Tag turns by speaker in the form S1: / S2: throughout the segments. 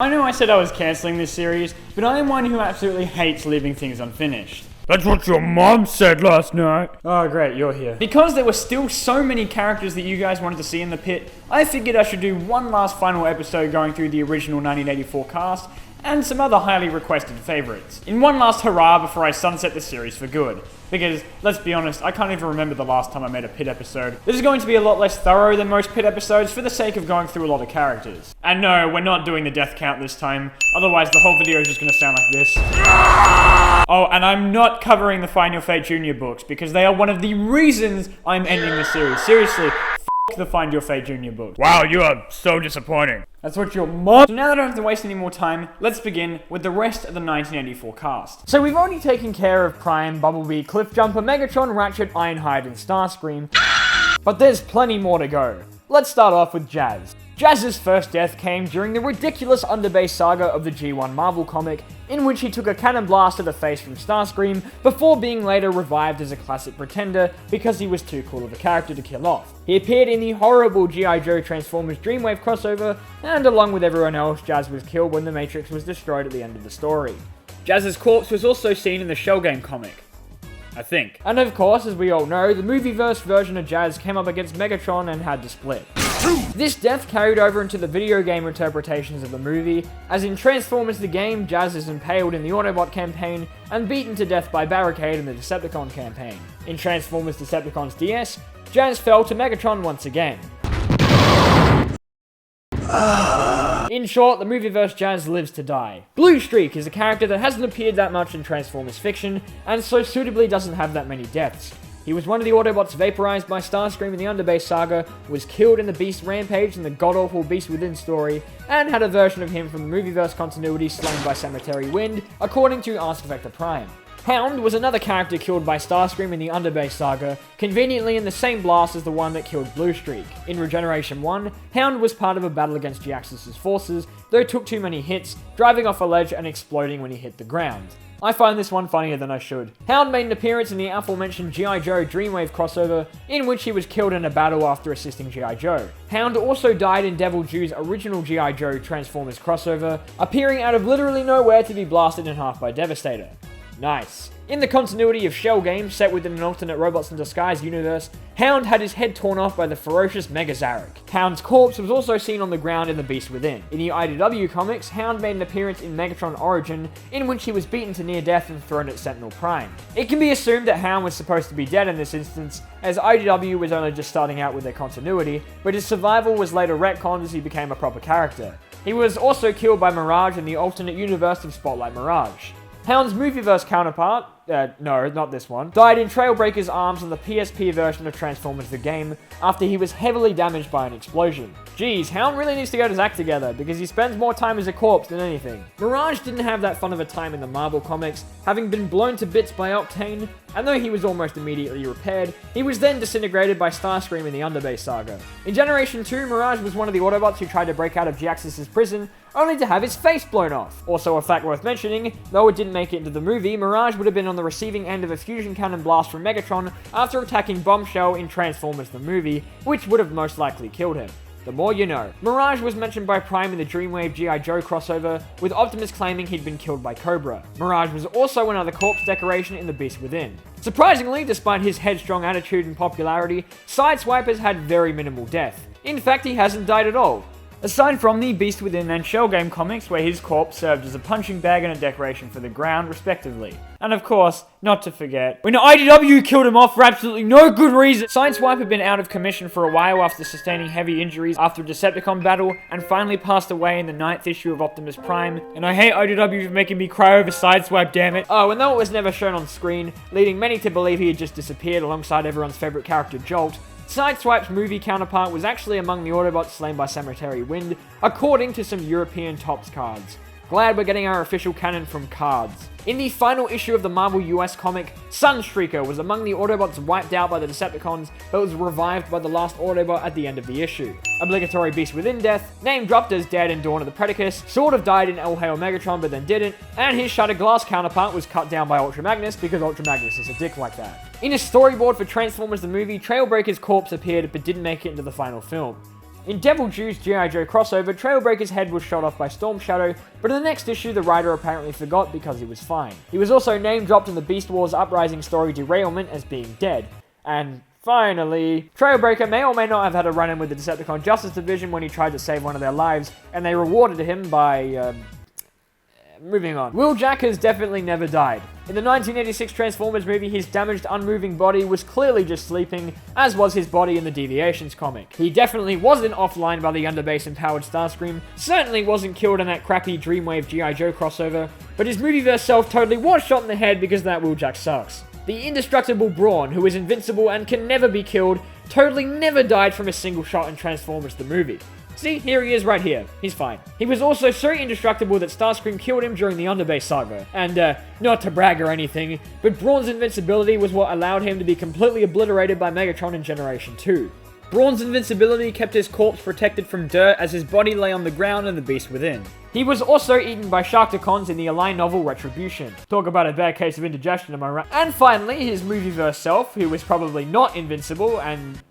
S1: I know I said I was cancelling this series, but I am one who absolutely hates leaving things unfinished.
S2: That's what your mom said last night.
S1: Oh great, you're here. Because there were still so many characters that you guys wanted to see in the pit, I figured I should do one last final episode going through the original 1984 cast, and some other highly requested favourites. In one last hurrah before I sunset the series for good. Because, let's be honest, I can't even remember the last time I made a pit episode. This is going to be a lot less thorough than most pit episodes for the sake of going through a lot of characters. And no, we're not doing the death count this time, otherwise the whole video is just going to sound like this. Oh, and I'm not covering the Find Your Fate Junior books, because they are one of the reasons I'm ending the series. Seriously, f*** the Find Your Fate Junior books.
S2: Wow, you are so disappointing.
S1: That's what your mom. So now that I don't have to waste any more time, let's begin with the rest of the 1984 cast. So we've already taken care of Prime, Bumblebee, Cliffjumper, Megatron, Ratchet, Ironhide, and Starscream. But there's plenty more to go. Let's start off with Jazz. Jazz's first death came during the ridiculous Underbase saga of the G1 Marvel comic, in which he took a cannon blast to the face from Starscream before being later revived as a classic pretender because he was too cool of a character to kill off. He appeared in the horrible G.I. Joe Transformers Dreamwave crossover, and along with everyone else, Jazz was killed when the Matrix was destroyed at the end of the story. Jazz's corpse was also seen in the Shell Game comic, I think. And of course, as we all know, the movieverse version of Jazz came up against Megatron and had to split. This death carried over into the video game interpretations of the movie, as in Transformers the game, Jazz is impaled in the Autobot campaign and beaten to death by Barricade in the Decepticon campaign. In Transformers Decepticons DS, Jazz fell to Megatron once again. In short, the movieverse Jazz lives to die. Blue Streak is a character that hasn't appeared that much in Transformers fiction, and so suitably doesn't have that many deaths. He was one of the Autobots vaporized by Starscream in the Underbase saga, was killed in the Beast Rampage in the god-awful Beast Within story, and had a version of him from the movieverse continuity slain by Cemetery Wind, according to Ask Vector Prime. Hound was another character killed by Starscream in the Underbase saga, conveniently in the same blast as the one that killed Blue Streak. In Regeneration 1, Hound was part of a battle against G-Axis' forces, though took too many hits, driving off a ledge and exploding when he hit the ground. I find this one funnier than I should. Hound made an appearance in the aforementioned G.I. Joe Dreamwave crossover, in which he was killed in a battle after assisting G.I. Joe. Hound also died in Devil Jew's original G.I. Joe Transformers crossover, appearing out of literally nowhere to be blasted in half by Devastator. Nice. In the continuity of Shell Games set within an alternate Robots in Disguise universe, Hound had his head torn off by the ferocious Mega Zarek. Hound's corpse was also seen on the ground in The Beast Within. In the IDW comics, Hound made an appearance in Megatron Origin, in which he was beaten to near death and thrown at Sentinel Prime. It can be assumed that Hound was supposed to be dead in this instance, as IDW was only just starting out with their continuity, but his survival was later retconned as he became a proper character. He was also killed by Mirage in the alternate universe of Spotlight Mirage. Hound's movieverse counterpart, no, not this one, died in Trailbreaker's arms in the PSP version of Transformers the game after he was heavily damaged by an explosion. Geez, Hound really needs to get his act together because he spends more time as a corpse than anything. Mirage didn't have that fun of a time in the Marvel comics, having been blown to bits by Octane, and though he was almost immediately repaired, he was then disintegrated by Starscream in the Underbase saga. In Generation 2, Mirage was one of the Autobots who tried to break out of G-Axis' prison, only to have his face blown off. Also a fact worth mentioning, though it didn't make it into the movie, Mirage would have been on the receiving end of a fusion cannon blast from Megatron after attacking Bombshell in Transformers the movie, which would have most likely killed him. The more you know. Mirage was mentioned by Prime in the Dreamwave G.I. Joe crossover, with Optimus claiming he'd been killed by Cobra. Mirage was also another corpse decoration in The Beast Within. Surprisingly, despite his headstrong attitude and popularity, Sideswipe has had very minimal death. In fact, he hasn't died at all. Aside from the Beast Within and Shell Game comics, where his corpse served as a punching bag and a decoration for the ground, respectively. And of course, not to forget, when IDW killed him off for absolutely no good reason! Sideswipe had been out of commission for a while after sustaining heavy injuries after a Decepticon battle, and finally passed away in the 9th issue of Optimus Prime, and I hate IDW for making me cry over Sideswipe, damn it. Oh, and though it was never shown on screen, leading many to believe he had just disappeared alongside everyone's favourite character Jolt, Sideswipe's movie counterpart was actually among the Autobots slain by Cemetery Wind, according to some European Topps cards. Glad we're getting our official canon from cards. In the final issue of the Marvel US comic, Sunstreaker was among the Autobots wiped out by the Decepticons, but was revived by the last Autobot at the end of the issue. Obligatory Beast Within death, name dropped as dead in Dawn of the Predacus, sort of died in El Hail Megatron but then didn't, and his Shattered Glass counterpart was cut down by Ultra Magnus because Ultra Magnus is a dick like that. In a storyboard for Transformers the movie, Trailbreaker's corpse appeared but didn't make it into the final film. In Devil Jew's G.I. Joe crossover, Trailbreaker's head was shot off by Storm Shadow, but in the next issue the writer apparently forgot because he was fine. He was also name-dropped in the Beast Wars Uprising story Derailment as being dead. And finally, Trailbreaker may or may not have had a run-in with the Decepticon Justice Division when he tried to save one of their lives, and they rewarded him by, moving on. Wheeljack has definitely never died. In the 1986 Transformers movie, his damaged, unmoving body was clearly just sleeping, as was his body in the Deviations comic. He definitely wasn't offline by the underbase-empowered Starscream, certainly wasn't killed in that crappy Dreamwave G.I. Joe crossover, but his movieverse self totally was shot in the head because that Wheeljack sucks. The indestructible Brawn, who is invincible and can never be killed, totally never died from a single shot in Transformers the movie. See, here he is right here. He's fine. He was also so indestructible that Starscream killed him during the Underbase saga. And, not to brag or anything, but Brawn's invincibility was what allowed him to be completely obliterated by Megatron in Generation 2. Brawn's invincibility kept his corpse protected from dirt as his body lay on the ground and the beast within. He was also eaten by Sharkticons in the Align novel Retribution. Talk about a bad case of indigestion, am I right? And finally, his movieverse self, who was probably not invincible and,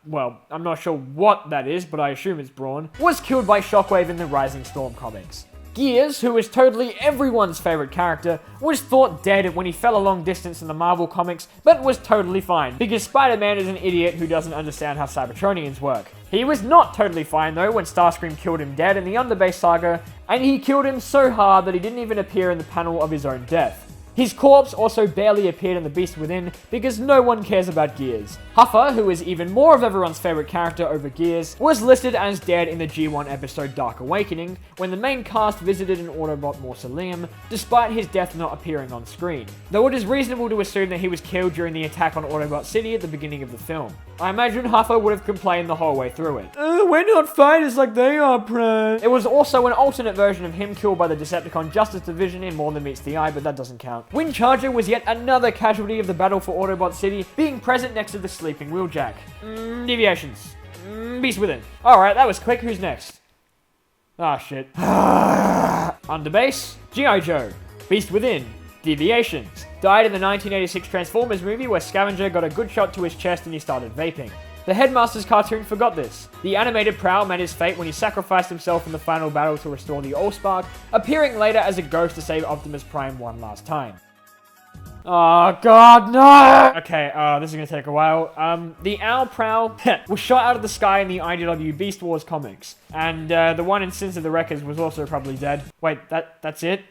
S1: well, I'm not sure what that is, but I assume it's Brawn, was killed by Shockwave in the Rising Storm comics. Gears, who is totally everyone's favorite character, was thought dead when he fell a long distance in the Marvel comics, but was totally fine, because Spider-Man is an idiot who doesn't understand how Cybertronians work. He was not totally fine though when Starscream killed him dead in the Underbase saga, and he killed him so hard that he didn't even appear in the panel of his own death. His corpse also barely appeared in The Beast Within because no one cares about Gears. Huffer, who is even more of everyone's favorite character over Gears, was listed as dead in the G1 episode Dark Awakening when the main cast visited an Autobot mausoleum, despite his death not appearing on screen. Though it is reasonable to assume that he was killed during the attack on Autobot City at the beginning of the film. I imagine Huffer would have complained the whole way through it. We're not fighters like they are, Prime. There was also an alternate version of him killed by the Decepticon Justice Division in More Than Meets the Eye, but that doesn't count. Windcharger was yet another casualty of the battle for Autobot City, being present next to the sleeping Wheeljack. Deviations. Beast Within. Alright, that was quick. Who's next? Ah, shit. Underbase. G.I. Joe. Beast Within. Deviations. Died in the 1986 Transformers movie where Scavenger got a good shot to his chest and he started vaping. The Headmaster's cartoon forgot this. The animated Prowl met his fate when he sacrificed himself in the final battle to restore the Allspark, appearing later as a ghost to save Optimus Prime one last time. Oh god, no! Okay, this is gonna take a while. The Owl Prowl was shot out of the sky in the IDW Beast Wars comics. And, the one in Sins of the Wreckers was also probably dead. Wait, that's it?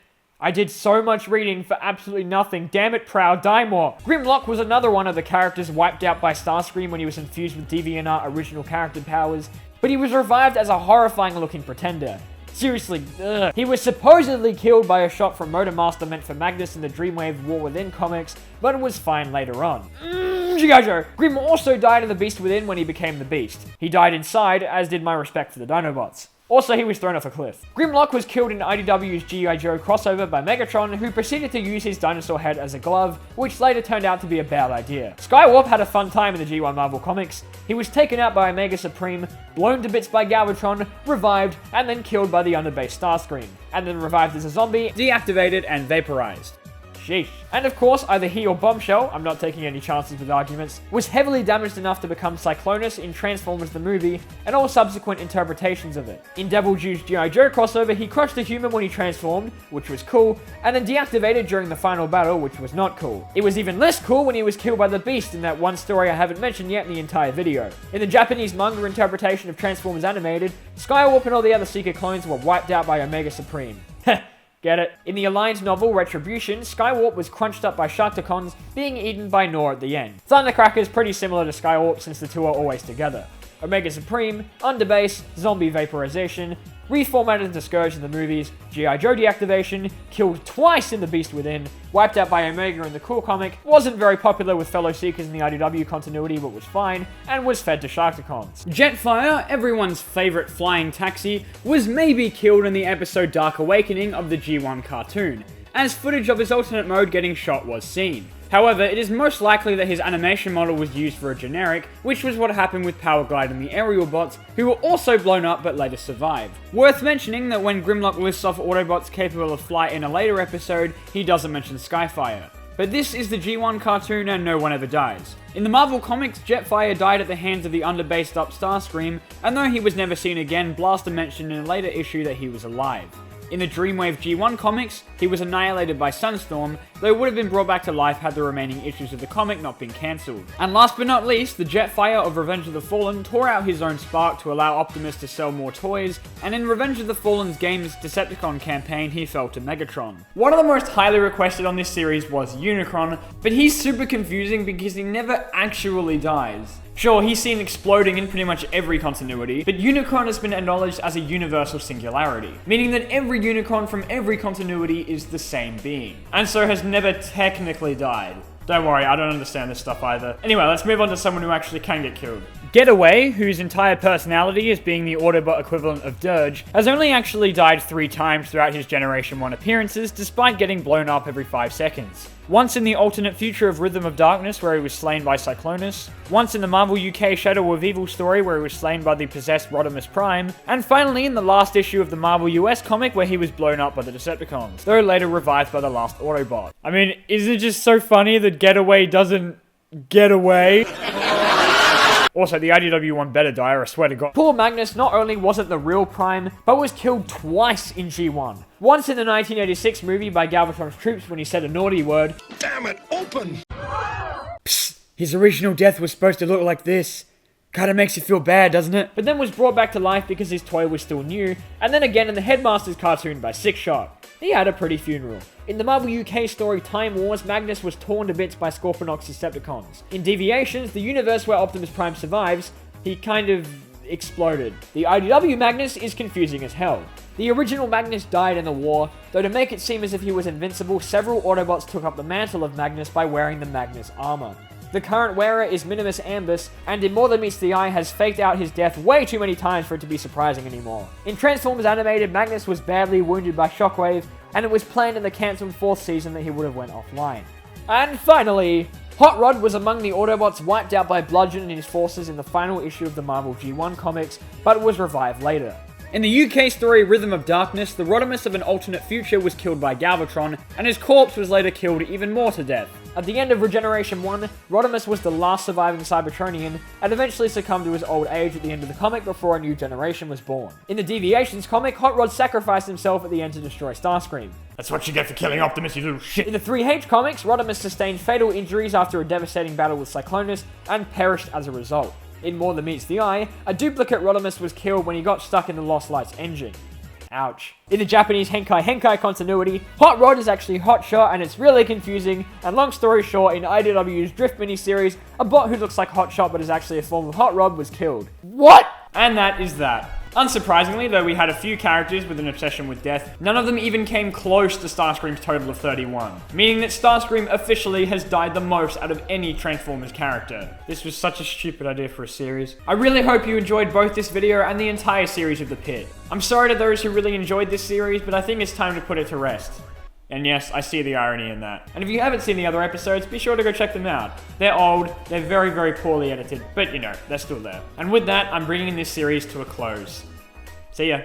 S1: I did so much reading for absolutely nothing. Damn it, Prowl, die more. Grimlock was another one of the characters wiped out by Starscream when he was infused with DeviantArt original character powers, but he was revived as a horrifying looking pretender. Seriously, ugh. He was supposedly killed by a shot from Motormaster meant for Magnus in the Dreamwave War Within comics, but was fine later on. G.I. Joe. Grim also died in the Beast Within when he became the Beast. He died inside, as did my respect for the Dinobots. Also, he was thrown off a cliff. Grimlock was killed in IDW's G.I. Joe crossover by Megatron, who proceeded to use his dinosaur head as a glove, which later turned out to be a bad idea. Skywarp had a fun time in the G1 Marvel comics. He was taken out by Omega Supreme, blown to bits by Galvatron, revived, and then killed by the underbase Starscream, and then revived as a zombie, deactivated, and vaporized. Sheesh. And of course, either he or Bombshell, I'm not taking any chances with arguments, was heavily damaged enough to become Cyclonus in Transformers the movie, and all subsequent interpretations of it. In Devil Jew's G.I. Joe crossover, he crushed a human when he transformed, which was cool, and then deactivated during the final battle, which was not cool. It was even less cool when he was killed by the Beast in that one story I haven't mentioned yet in the entire video. In the Japanese manga interpretation of Transformers Animated, Skywarp and all the other Seeker clones were wiped out by Omega Supreme. Heh. Get it? In the Alliance novel Retribution, Skywarp was crunched up by Sharkticons, being eaten by Nor at the end. Thundercracker's pretty similar to Skywarp since the two are always together. Omega Supreme, Underbase, Zombie Vaporization, reformatted into Scourge in the movies, G.I. Joe deactivation, killed twice in The Beast Within, wiped out by Omega in the Cool comic, wasn't very popular with fellow Seekers in the IDW continuity but was fine, and was fed to Sharkticons. Jetfire, everyone's favourite flying taxi, was maybe killed in the episode Dark Awakening of the G1 cartoon, as footage of his alternate mode getting shot was seen. However, it is most likely that his animation model was used for a generic, which was what happened with Powerglide and the Aerial Bots, who were also blown up but later survived. Worth mentioning that when Grimlock lists off Autobots capable of flight in a later episode, he doesn't mention Skyfire. But this is the G1 cartoon and no one ever dies. In the Marvel Comics, Jetfire died at the hands of the underbased up Starscream, and though he was never seen again, Blaster mentioned in a later issue that he was alive. In the Dreamwave G1 comics, he was annihilated by Sunstorm, though would have been brought back to life had the remaining issues of the comic not been cancelled. And last but not least, the Jetfire of Revenge of the Fallen tore out his own spark to allow Optimus to sell more toys, and in Revenge of the Fallen's game's Decepticon campaign, he fell to Megatron. One of the most highly requested on this series was Unicron, but he's super confusing because he never actually dies. Sure, he's seen exploding in pretty much every continuity, but Unicron has been acknowledged as a universal singularity, meaning that every Unicron from every continuity is the same being, and so has never technically died. Don't worry, I don't understand this stuff either. Anyway, let's move on to someone who actually can get killed. Getaway, whose entire personality is being the Autobot equivalent of Dirge, has only actually died 3 times throughout his Generation 1 appearances, despite getting blown up every 5 seconds. Once in the alternate future of Rhythm of Darkness, where he was slain by Cyclonus, once in the Marvel UK Shadow of Evil story, where he was slain by the possessed Rodimus Prime, and finally in the last issue of the Marvel US comic, where he was blown up by the Decepticons, though later revived by the last Autobot. I mean, isn't it just so funny that Getaway doesn't get away? Also, the IDW one better die, I swear to God. Poor Magnus not only wasn't the real Prime, but was killed twice in G1. Once in the 1986 movie by Galvatron's troops when he said a naughty word.
S3: Damn it, open!
S1: Psst, his original death was supposed to look like this. Kinda makes you feel bad, doesn't it? But then was brought back to life because his toy was still new, and then again in the Headmasters cartoon by Six Shot. He had a pretty funeral. In the Marvel UK story Time Wars, Magnus was torn to bits by Scorponok's Decepticons. In Deviations, the universe where Optimus Prime survives, he kind of exploded. The IDW Magnus is confusing as hell. The original Magnus died in the war, though to make it seem as if he was invincible, several Autobots took up the mantle of Magnus by wearing the Magnus armor. The current wearer is Minimus Ambus, and in More Than Meets the Eye has faked out his death way too many times for it to be surprising anymore. In Transformers Animated, Magnus was badly wounded by Shockwave, and it was planned in the cancelled 4th season that he would have went offline. And finally, Hot Rod was among the Autobots wiped out by Bludgeon and his forces in the final issue of the Marvel G1 comics, but was revived later. In the UK story Rhythm of Darkness, the Rodimus of an alternate future was killed by Galvatron, and his corpse was later killed even more to death. At the end of Regeneration 1, Rodimus was the last surviving Cybertronian, and eventually succumbed to his old age at the end of the comic before a new generation was born. In the Deviations comic, Hot Rod sacrificed himself at the end to destroy Starscream.
S2: That's what you get for killing Optimus, you little shit.
S1: In the 3H comics, Rodimus sustained fatal injuries after a devastating battle with Cyclonus, and perished as a result. In More Than Meets the Eye, a duplicate Rodimus was killed when he got stuck in the Lost Lights engine. Ouch. In the Japanese Henkai continuity, Hot Rod is actually Hot Shot, and it's really confusing, and long story short, in IDW's Drift miniseries, a bot who looks like Hot Shot but is actually a form of Hot Rod was killed. What? And that is that. Unsurprisingly, though we had a few characters with an obsession with death, none of them even came close to Starscream's total of 31, meaning that Starscream officially has died the most out of any Transformers character. This was such a stupid idea for a series. I really hope you enjoyed both this video and the entire series of The Pit. I'm sorry to those who really enjoyed this series, but I think it's time to put it to rest. And yes, I see the irony in that. And if you haven't seen the other episodes, be sure to go check them out. They're old, they're very, very poorly edited, but you know, they're still there. And with that, I'm bringing this series to a close. See ya.